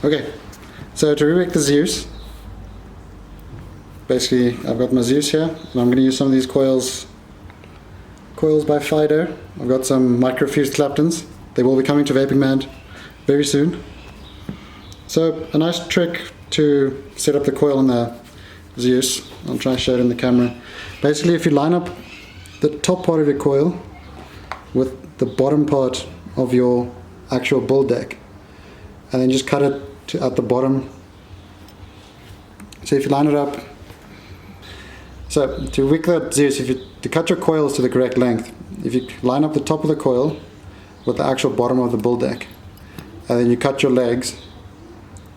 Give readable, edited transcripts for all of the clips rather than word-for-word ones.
Okay, so to wick the Zeus, basically I've got my Zeus here, and I'm going to use some of these coils by Fido. I've got some microfused Claptons. They will be coming to VapingMad very soon. So a nice trick to set up the coil on the Zeus, I'll try to show it in the camera. Basically, if you line up the top part of your coil with the bottom part of your actual bull deck, and then just cut it at the bottom. So if you line it up, so to wick that Zeus, to cut your coils to the correct length, if you line up the top of the coil with the actual bottom of the bull deck, and then you cut your legs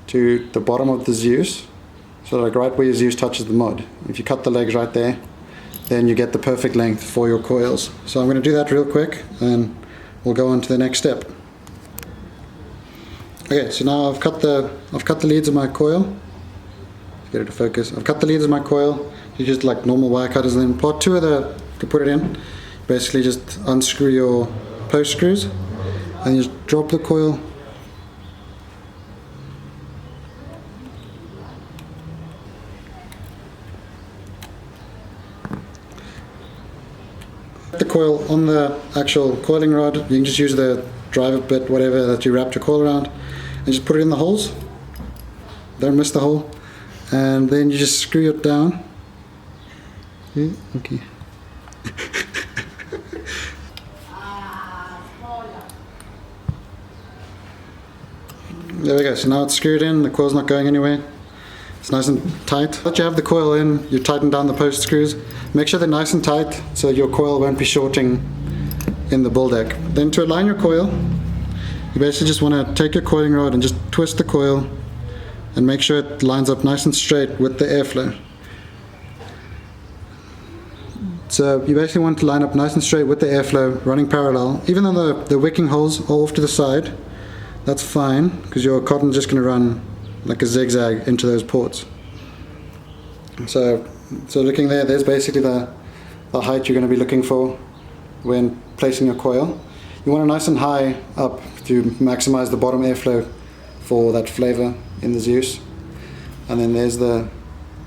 to the bottom of the Zeus, so like right where your Zeus touches the mud. If you cut the legs right there, then you get the perfect length for your coils. So I'm going to do that real quick, and we'll go on to the next step. Okay, so now I've cut the leads of my coil. Get it to focus. I've cut the leads of my coil. You just like normal wire cutters. And then part two of to put it in, basically just unscrew your post screws, and you just drop the coil. The coil on the actual coiling rod. You can just use the driver bit, whatever that you wrapped your coil around, and just put it in the holes. Don't miss the hole. And then you just screw it down. Yeah, okay. There we go. So now it's screwed in. The coil's not going anywhere. It's nice and tight. Once you have the coil in, you tighten down the post screws. Make sure they're nice and tight so your coil won't be shorting in the bull deck. Then to align your coil, you basically just want to take your coiling rod and just twist the coil and make sure it lines up nice and straight with the airflow. So you basically want to line up nice and straight with the airflow running parallel. Even though the wicking holes are off to the side, that's fine because your cotton's just going to run like a zigzag into those ports. So looking there's basically the height you're going to be looking for when placing your coil. You want it nice and high up to maximize the bottom airflow for that flavor in the Zeus. And then there's the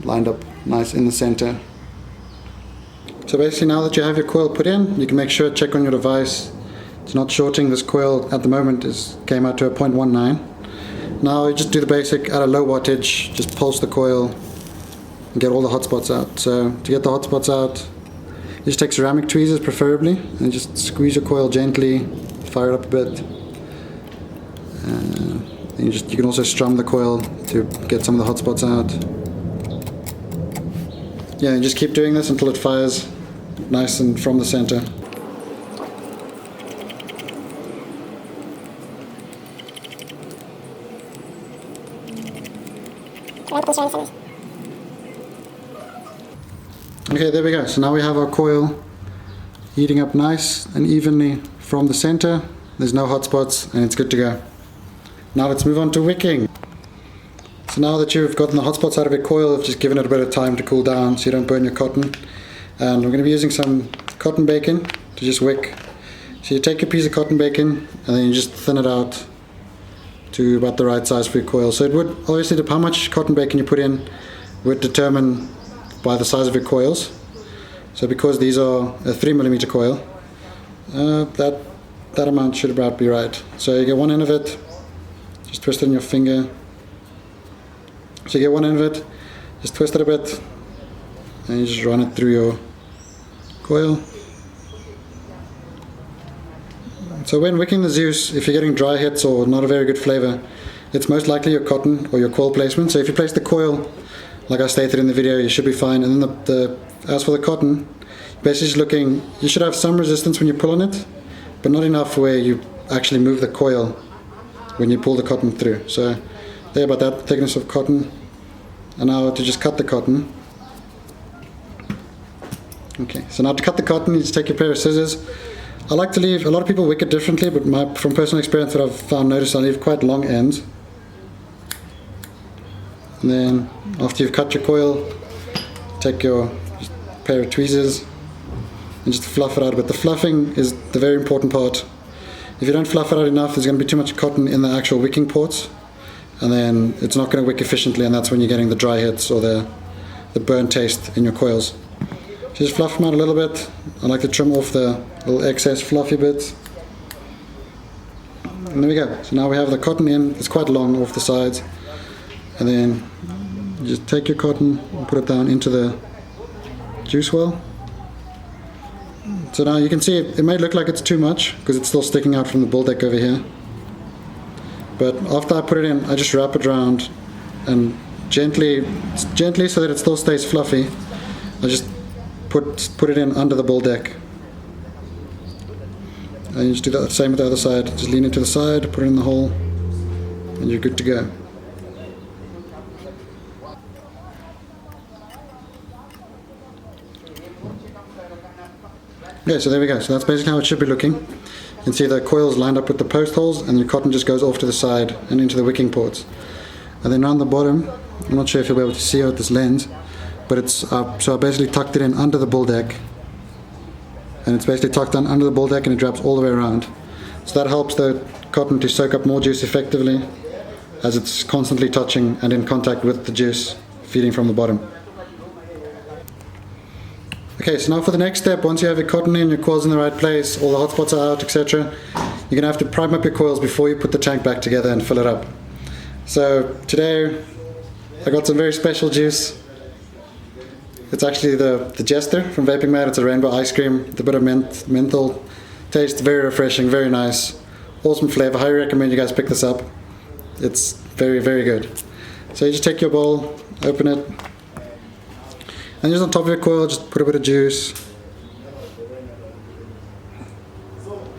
lined up nice in the center. So basically now that you have your coil put in, you can make sure, check on your device, it's not shorting. This coil at the moment came out to a 0.19. Now you just do the basic at a low wattage, just pulse the coil and get all the hot spots out. So to get the hot spots out, you just take ceramic tweezers preferably and just squeeze your coil gently, fire it up a bit. And you can also strum the coil to get some of the hot spots out. Yeah, and just keep doing this until it fires nice and from the center. Okay, there we go. So now we have our coil heating up nice and evenly from the center. There's no hot spots and it's good to go. Now let's move on to wicking. So now that you've gotten the hot spots out of your coil, just given it a bit of time to cool down so you don't burn your cotton. And we're going to be using some cotton bacon to just wick. So you take a piece of cotton bacon and then you just thin it out to about the right size for your coil. So it would obviously, how much cotton bacon you put in would determine by the size of your coils. So because these are a 3mm coil, that amount should about be right. So you get one end of it, just twist it in your finger. So you get one end of it, just twist it a bit, and you just run it through your coil. So when wicking the Zeus, if you're getting dry hits or not a very good flavor, it's most likely your cotton or your coil placement. So if you place the coil, like I stated in the video, you should be fine. And then as for the cotton, basically just looking, you should have some resistance when you pull on it, but not enough where you actually move the coil when you pull the cotton through. So there, about that thickness of cotton. And now to just cut the cotton. Okay, so now to cut the cotton, you just take your pair of scissors. I like to leave, a lot of people wick it differently, but from personal experience that I've noticed, I leave quite long ends. And then after you've cut your coil, take your pair of tweezers and just fluff it out. But the fluffing is the very important part. If you don't fluff it out enough, there's going to be too much cotton in the actual wicking ports, and then it's not going to wick efficiently, and that's when you're getting the dry hits or the burn taste in your coils. Just fluff them out a little bit. I like to trim off the little excess fluffy bits. And there we go. So now we have the cotton in. It's quite long off the sides. And then you just take your cotton and put it down into the juice well. So now you can see it may look like it's too much because it's still sticking out from the bull deck over here. But after I put it in, I just wrap it around and gently so that it still stays fluffy. I just put it in under the bull deck. And you just do the same with the other side. Just lean it to the side, put it in the hole, and you're good to go. Okay, so there we go. So that's basically how it should be looking. You can see the coils lined up with the post holes, and your cotton just goes off to the side and into the wicking ports. And then around the bottom, I'm not sure if you'll be able to see it with this lens, but it's so I basically tucked it in under the bull deck, and it's basically tucked down under the bull deck, and it wraps all the way around. So that helps the cotton to soak up more juice effectively, as it's constantly touching and in contact with the juice feeding from the bottom. Okay, so now for the next step, once you have your cotton in, your coils in the right place, all the hot spots are out, etc., you're going to have to prime up your coils before you put the tank back together and fill it up. So today I got some very special juice. It's actually the Jester from VapingMad. It's a rainbow ice cream with a bit of menthol taste. Very refreshing, very nice, awesome flavor. Highly recommend you guys pick this up. It's very, very good. So you just take your bowl, open it, and just on top of your coil, just put a bit of juice.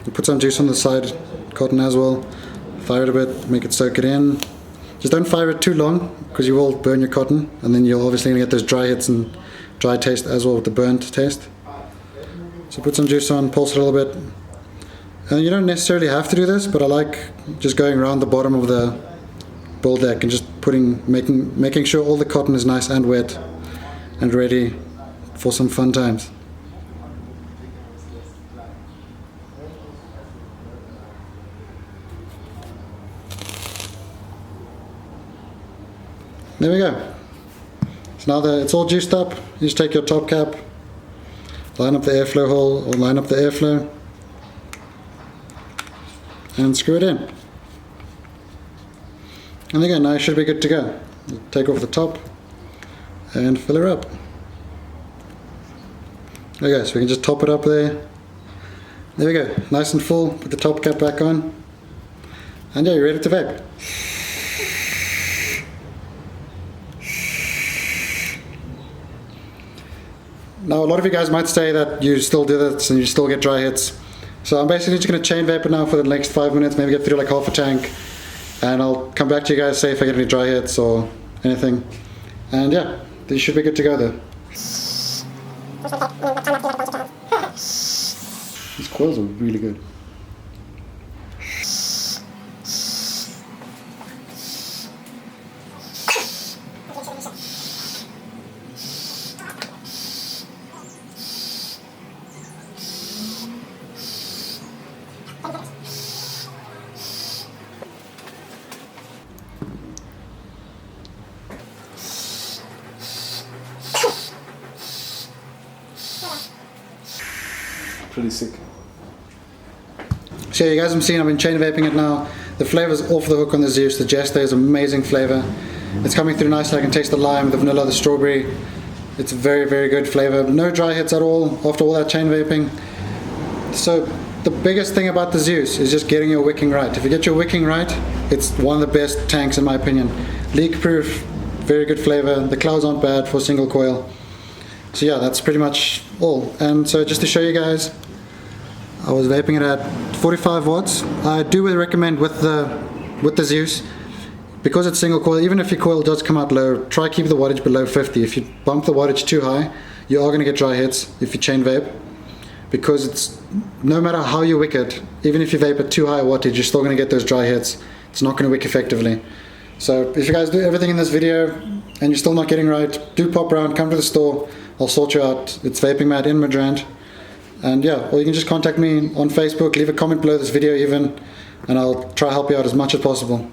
You put some juice on the side, cotton as well. Fire it a bit, make it soak it in. Just don't fire it too long, because you will burn your cotton, and then you're obviously going to get those dry hits and dry taste as well with the burnt taste. So put some juice on, pulse it a little bit. And you don't necessarily have to do this, but I like just going around the bottom of the bull deck and just making sure all the cotton is nice and wet and ready for some fun times. There we go. So now that it's all juiced up, you just take your top cap, line up the airflow hole or line up the airflow, and screw it in. And again, now you should be good to go. Take off the top and fill her up. Okay, so we can just top it up there. There we go, nice and full. Put the top cap back on, and yeah, you're ready to vape. Now, a lot of you guys might say that you still do this and you still get dry hits. So I'm basically just going to chain vape it now for the next 5 minutes, maybe get through like half a tank, and I'll come back to you guys, say if I get any dry hits or anything. And yeah, these should be good to go though. These coils are really good. Pretty sick. So you guys have seen, I've been chain vaping it now. The flavor's off the hook on the Zeus. The Jester is amazing flavor. It's coming through nicely. I can taste the lime, the vanilla, the strawberry. It's very, very good flavor. No dry hits at all after all that chain vaping. So the biggest thing about the Zeus is just getting your wicking right. If you get your wicking right, it's one of the best tanks in my opinion. Leak proof, very good flavor. The clouds aren't bad for a single coil. So yeah, that's pretty much all. And so just to show you guys, I was vaping it at 45 watts. I do recommend with the Zeus, because it's single coil, even if your coil does come out low, try keep the wattage below 50. If you bump the wattage too high, you are going to get dry hits if you chain vape, because it's, no matter how you wick it, even if you vape at too high wattage, you're still going to get those dry hits. It's not going to wick effectively. So if you guys do everything in this video and you're still not getting right, do pop around, come to the store, I'll sort you out. It's VapingMad in Midrand. And yeah, or you can just contact me on Facebook, leave a comment below this video even, and I'll try to help you out as much as possible.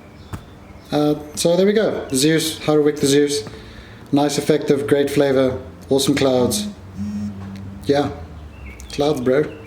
So there we go. The Zeus, how to wick the Zeus. Nice, effective, great flavor, awesome clouds. Yeah, clouds, bro.